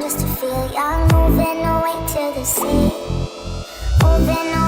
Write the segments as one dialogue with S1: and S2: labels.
S1: Just to feel young, moving away to the sea. Moving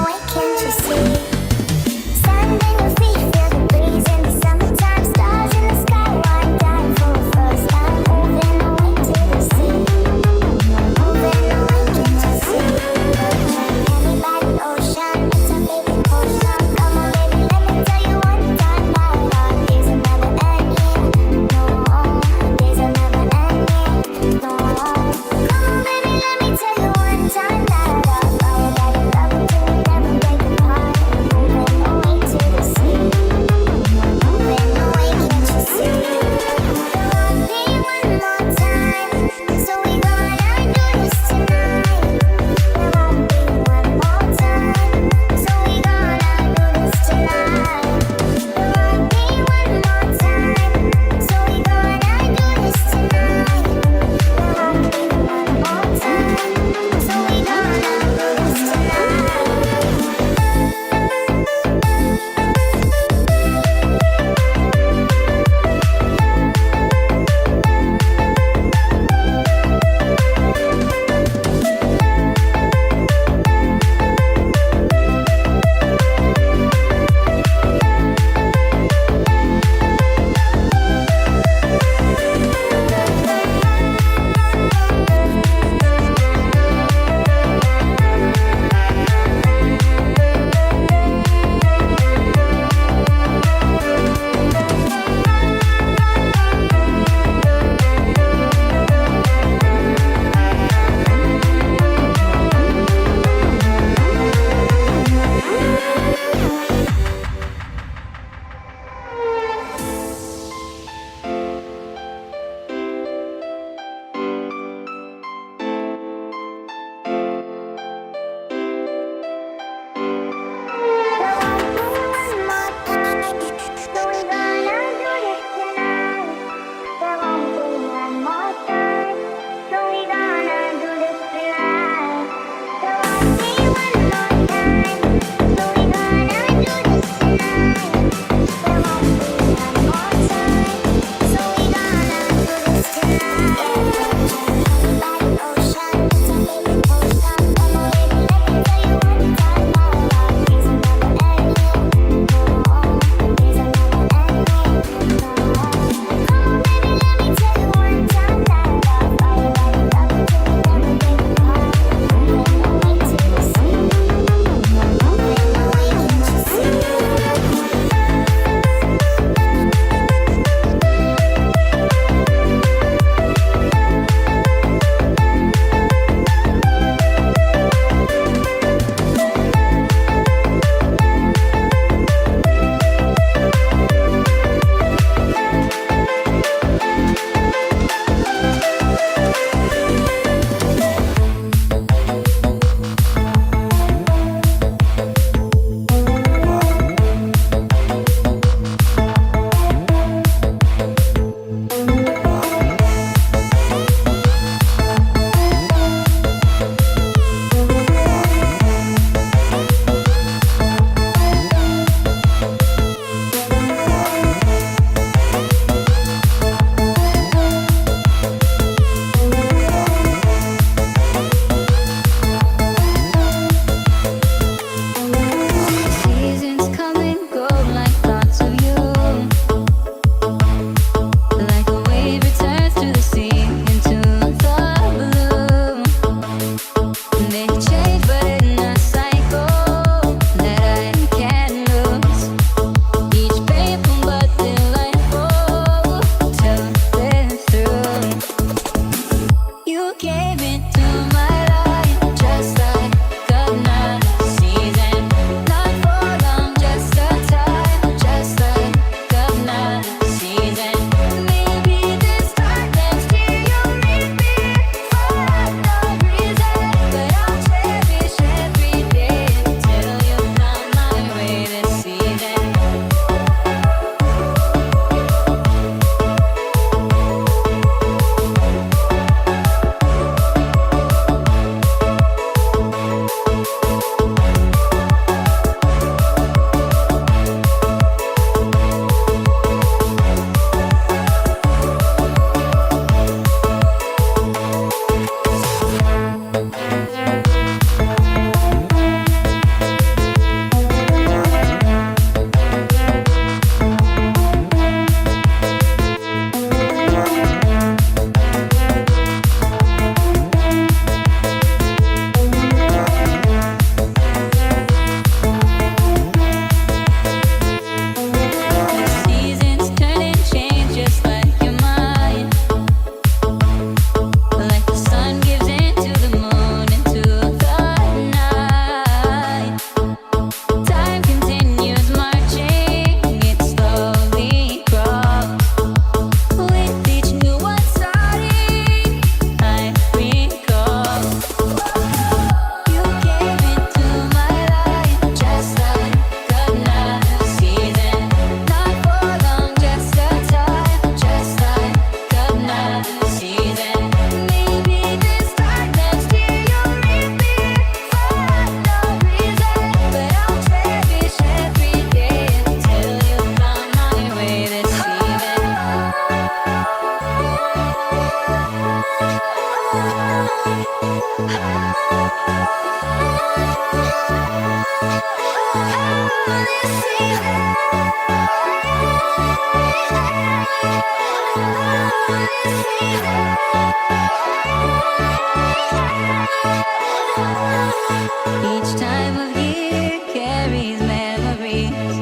S1: Each time of year carries memories,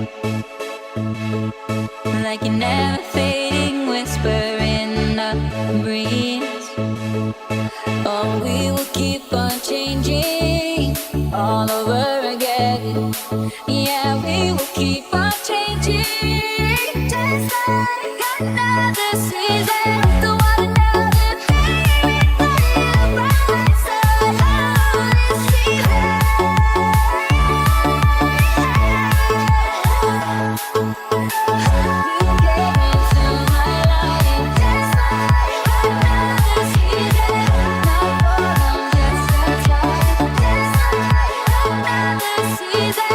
S1: like a never fading whisper in the breeze. Oh, we will keep on changing all over again. Yeah, we will keep on changing, just like another season. The water never fades, bright side of the season. You came into my life, just like another season. Not for long, just a time, just like another season.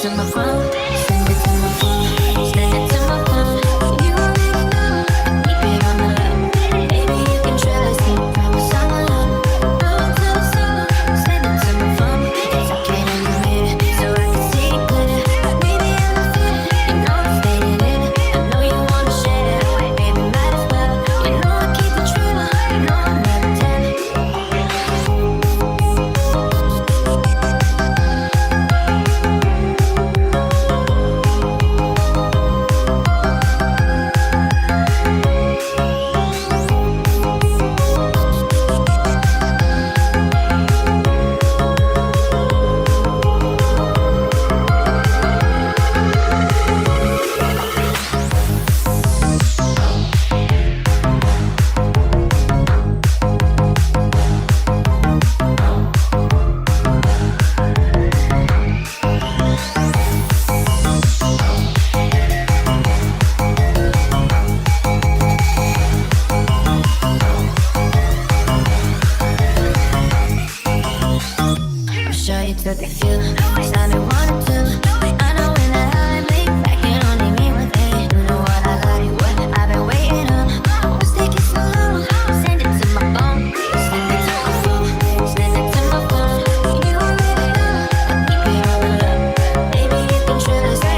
S1: to my phone, send it to my phone, send it to my phone. You already know, keep it on the low. Baby, you can trust me, promise I'm alone. Roll to the solo, send it to my phone. Tuck it in your mirror, so I can see it glitter. Maybe I'm a feeling, you know I'm staying in it. I know you wanna share, baby, might as well. You know I keep it true, you know I'm never telling. Sure you took the cue, sounded one or two. I know when the hell I make that can only mean one thing. You know what I like, what I've been waiting on. What's taking so long? Send it to my phone, send it to my phone, send it to my phone. You already know, keep it on the low. Baby, you can trust me,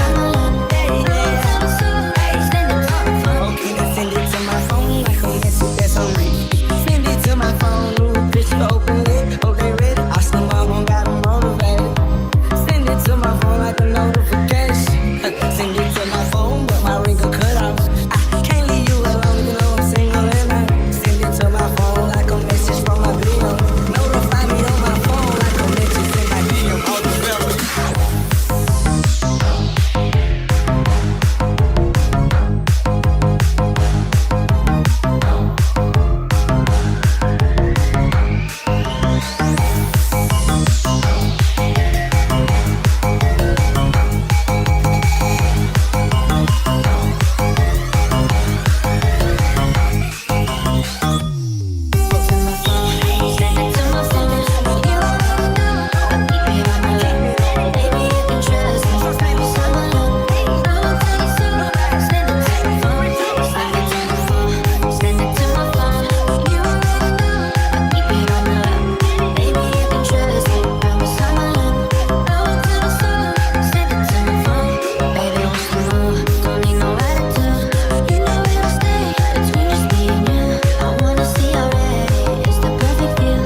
S1: I'm alone. Roll to the solo, send it to my phone.
S2: Okay, then send it to my phone like a message that's on read. Send it to my phone, little picture open it. Oh, they ready? I still mom got them motivated. Send it to my phone like a notification. Send it to my phone, but my ring got cut off. I can't leave you alone, you know I'm single and I send it to my phone like a message from my video. Notify me on my phone like a message in my DM. All the fellas.
S1: Send it to my phone. You already know, keep it on the low. Baby, you can trust me, promise I'm alone. Roll to the solo, send it to my phone, send it to my phone, send it to my phone. You already know, keep it on the low. Baby, you can trust me, promise I'm alone. Roll to the solo, send it to my phone. Baby, what's the move? Don't need no attitude. You know it'll stay between just me and you. I wanna see already, it's the perfect view.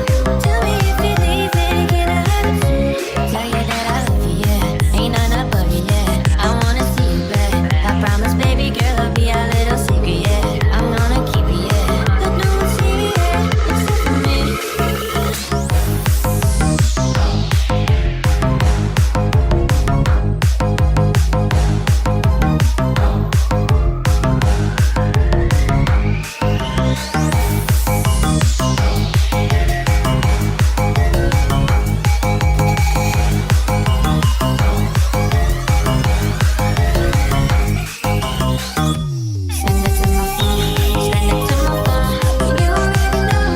S1: Tell me if you're leaving, can I have it soon? Tell you that I love you, yeah. Ain't none above you, yeah. I wanna see you back. I promise, baby girl, I'll be our little secret, yeah. I'm gonna keep it, yeah. Let no one see it, yeah, except for me. Send it to my phone, send it to my phone. You already know,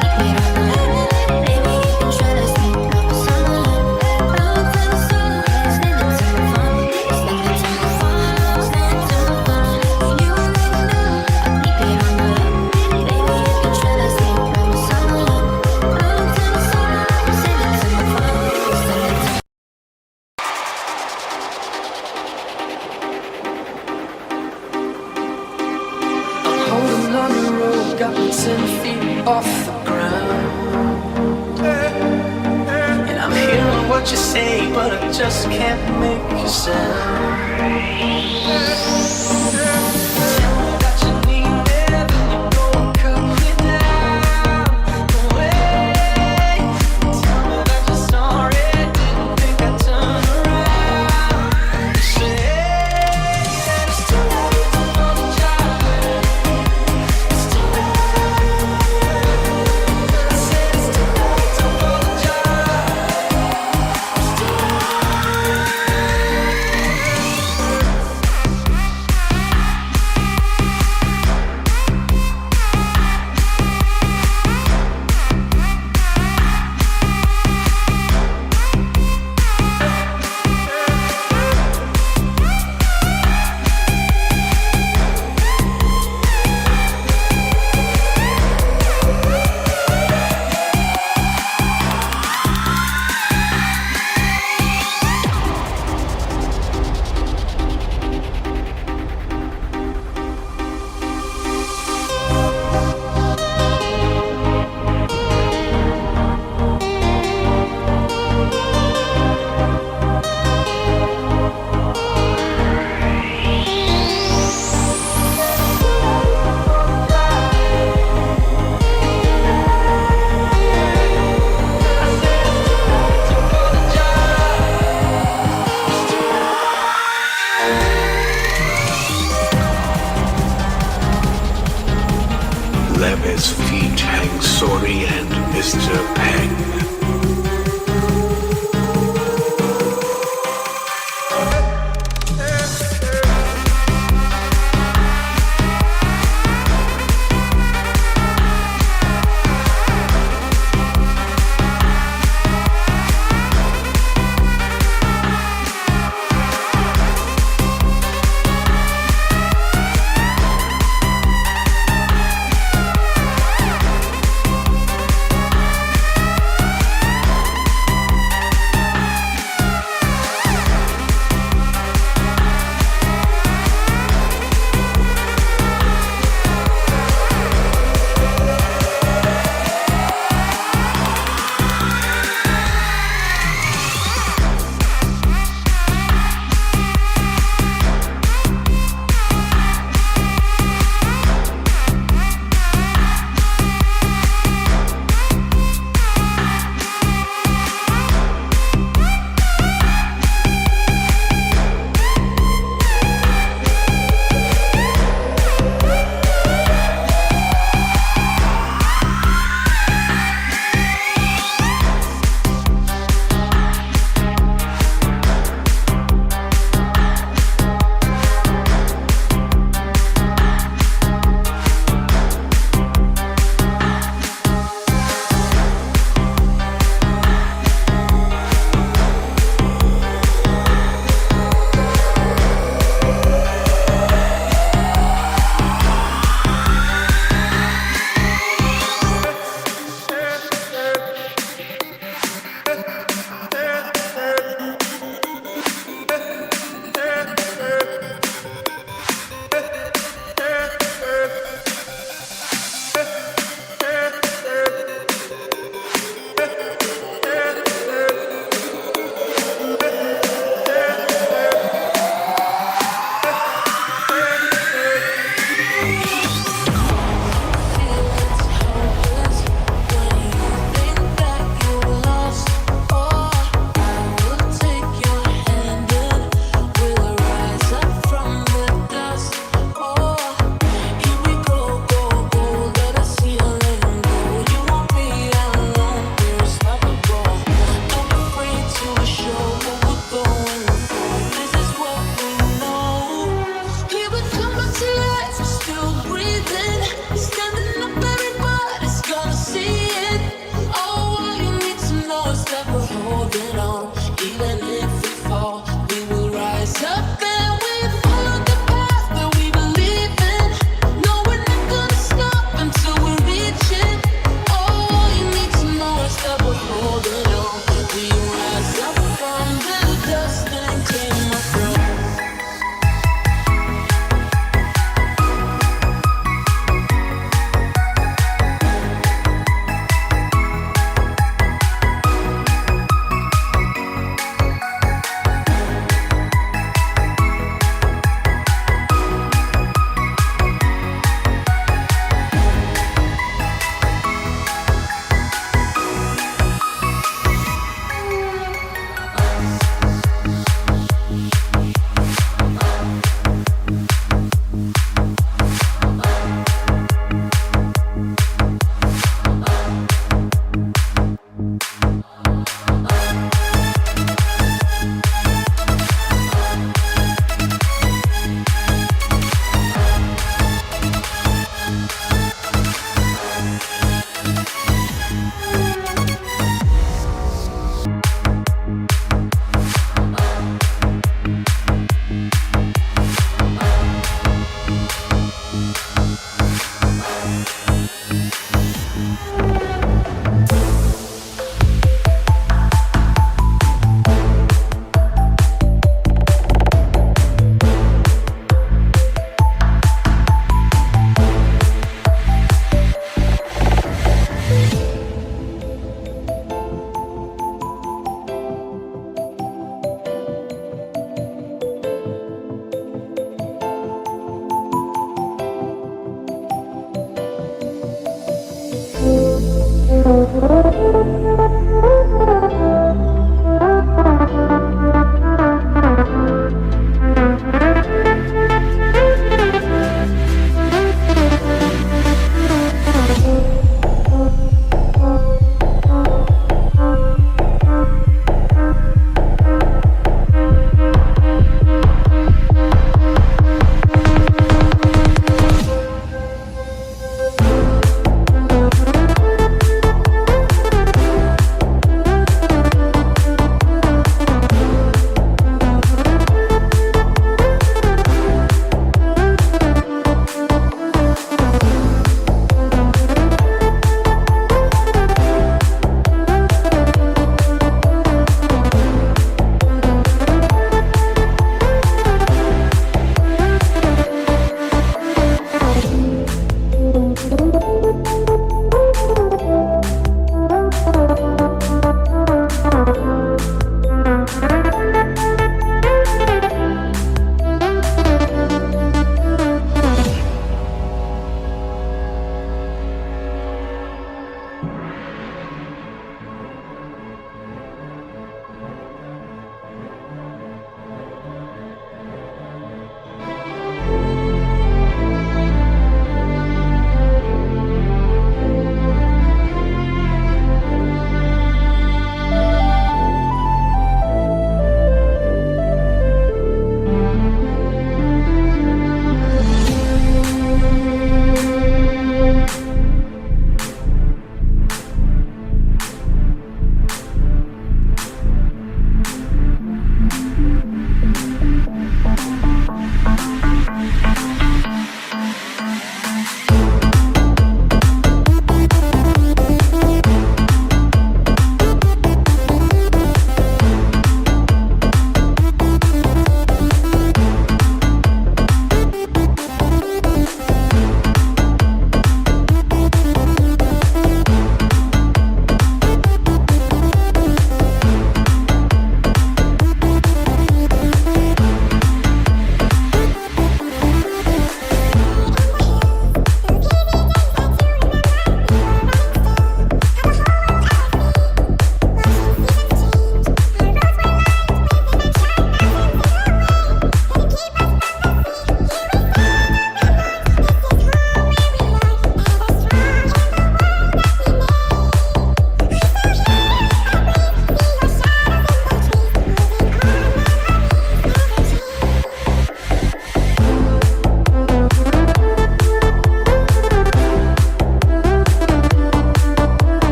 S1: keep it on the low. Baby, you can trust me, promise I'm alone. Roll to the solo, send it to my phone, send it to my phone, send it to my phone. You already know, keep it on the low. Baby, you can trust me, promise I'm alone. Roll to the solo, send it to my phone, send it to
S2: Holding on the road, got me 10 feet off the ground. And I'm hearing what you say, but I just can't make a sound. Tell me that you need me, then you go and cut me down. No way. Tell me that you're sorry, didn't think I'd turn around. You say that it's too late to apologize. It's too late. I said it's too late to apologize. It's too late.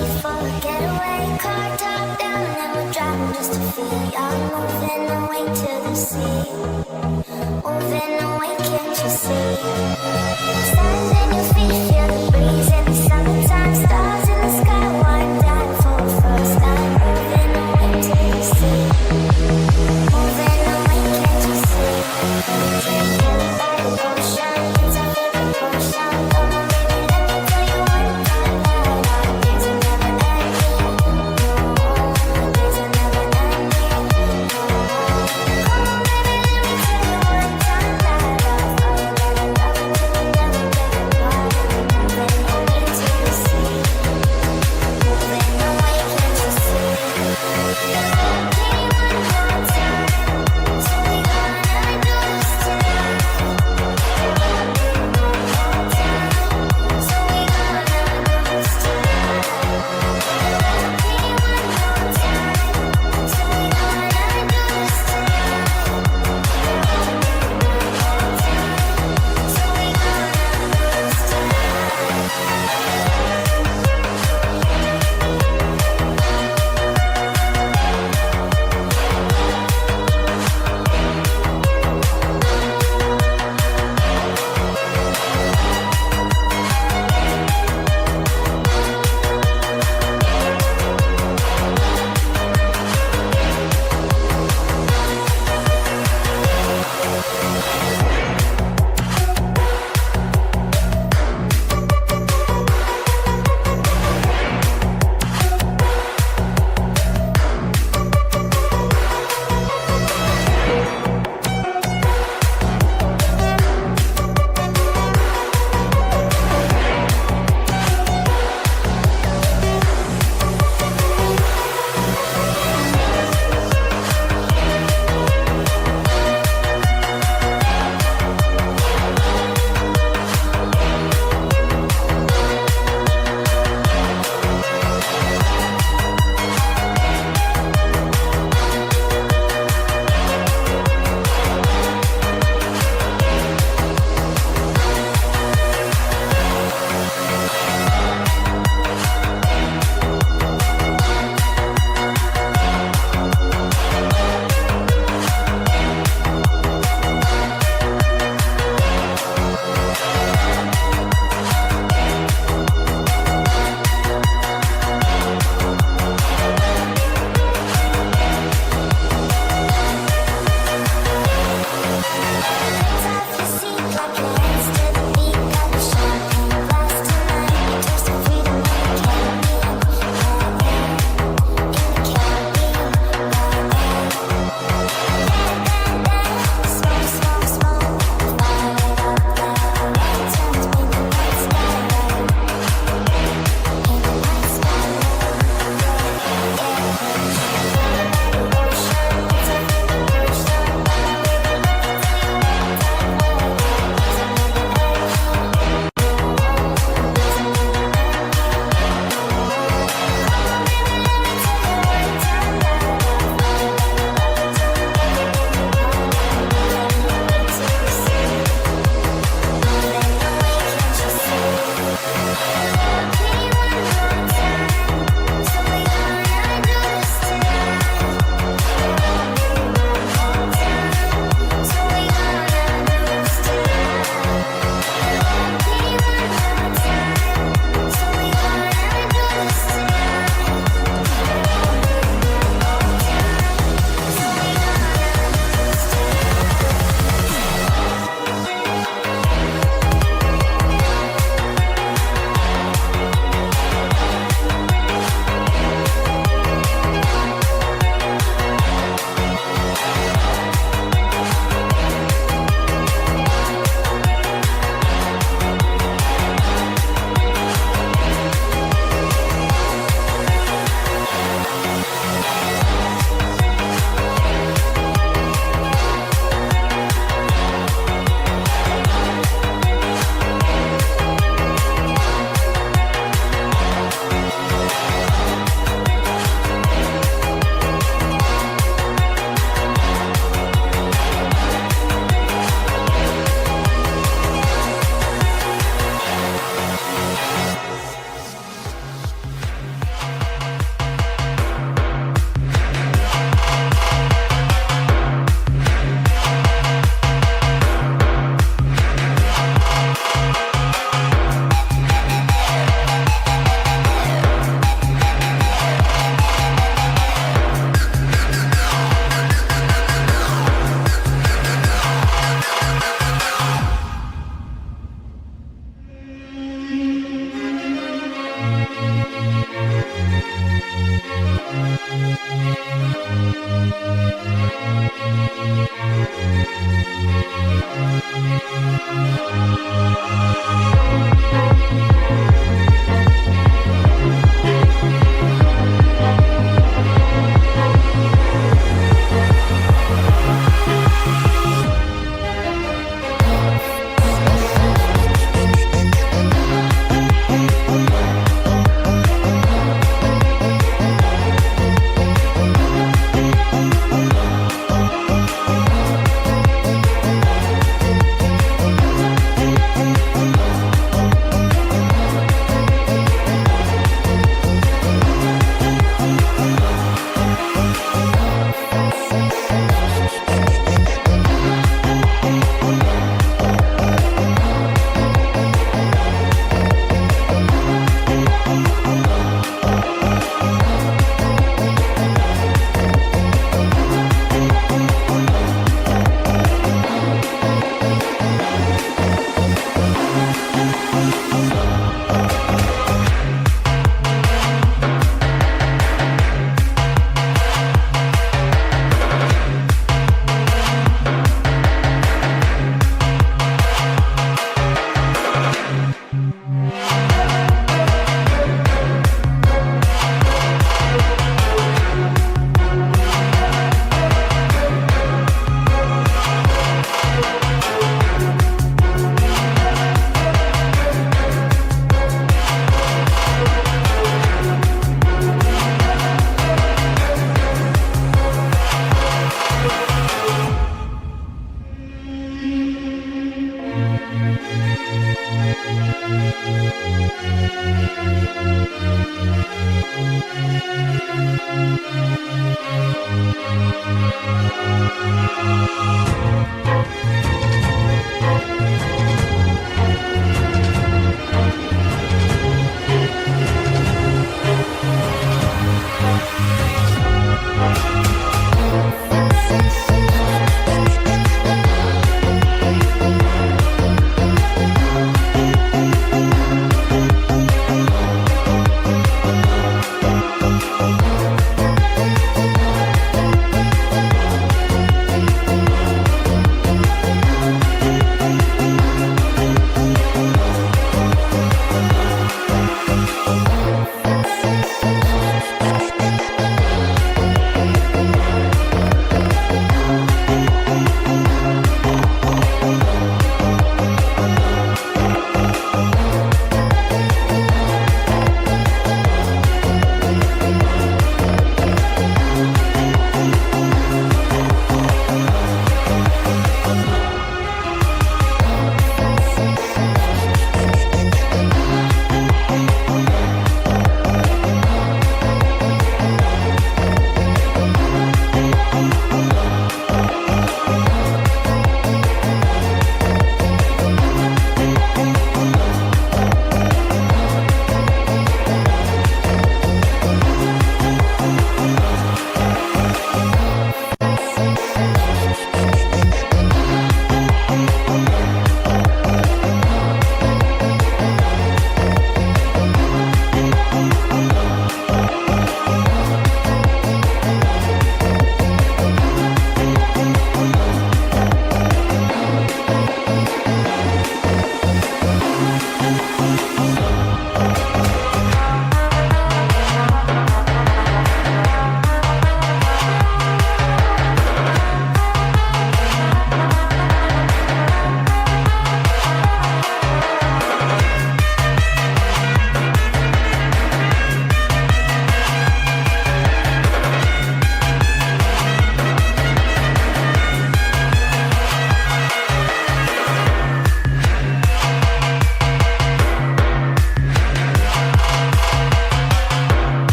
S3: leave for a getaway. Car top down and we're driving just to feel young. Moving away to the sea. Moving away, can't you see? Sand in your feet, feel the breeze in the summertime. Stars in the sky, one down for the first time. Moving away to the sea. Moving away, can't you see? Drinking by the ocean, it's our favorite potion. Come on, baby, let me tell you what about love. Days are never ending, no. Days are never ending, no. Come on, baby, let me tell you what about love. Oh, that I love until we never get enough.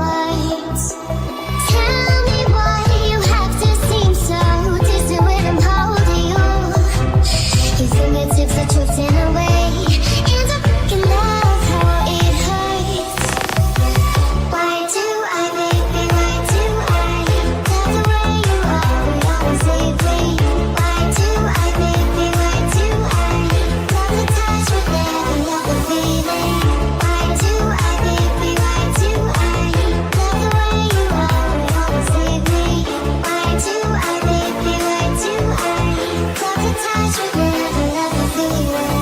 S3: words. Tell me why you have to seem so distant when I'm holding you. Your fingertips are drifting away, and I can love how it hurts. Why do I, baby, why do I love the way you always leave me? Why do I, baby, why do I love the touch but never love the feeling? Why do I, baby, why do I love the way you always leave me? Why do I, baby, why do I love the touch but never love the feeling?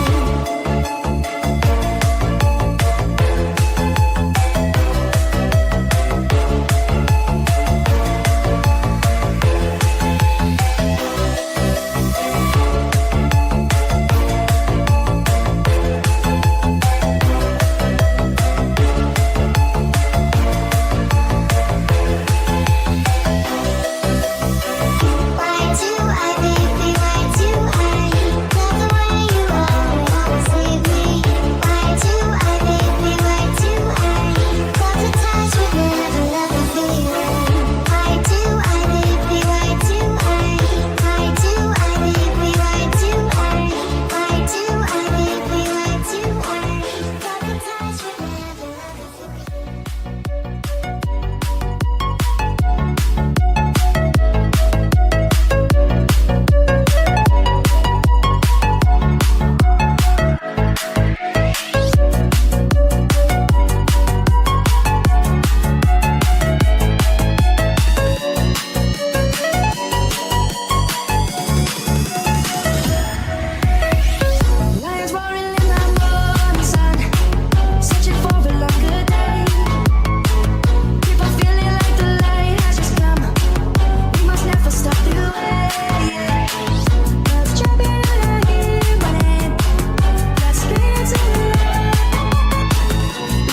S3: Why do I, baby, why do I love the way you always leave me? Why do I, baby, why do I love the touch but never love the feeling? Why do I, baby, why do I? Why do I, baby, why do I? Why do I, baby, why do I love the touch but never love the feeling?
S2: Lions roaring in the morning sun, searching for a longer day. People feeling like the light has just come. We must never stop the way. Birds jumping out of here running. Let's spin into the light.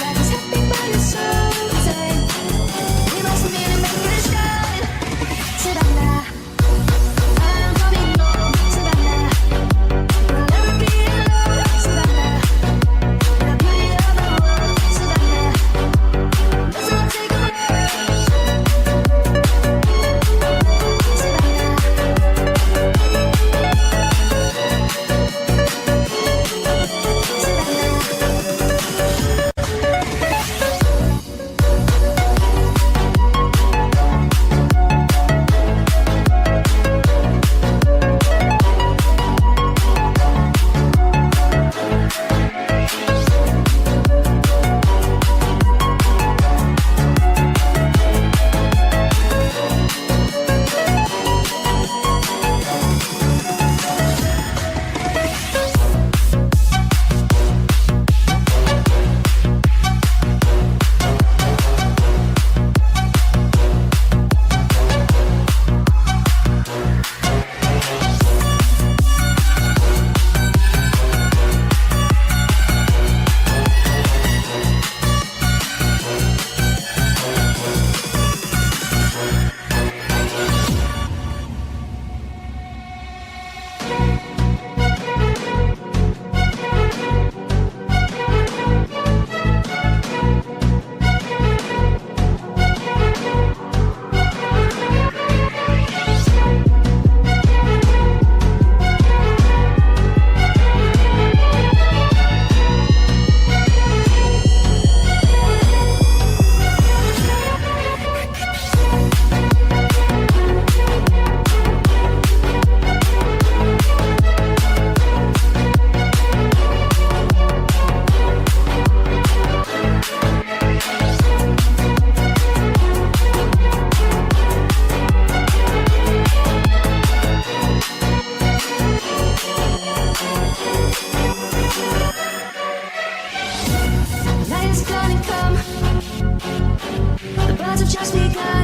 S2: Life is happy but it's so tight. We must meet and make it start. Savannah, I'm coming home. Savannah, we'll never be alone. Savannah, the beauty of the world. Savannah, let's all take a breath. Night is gonna come. The birds have just begun.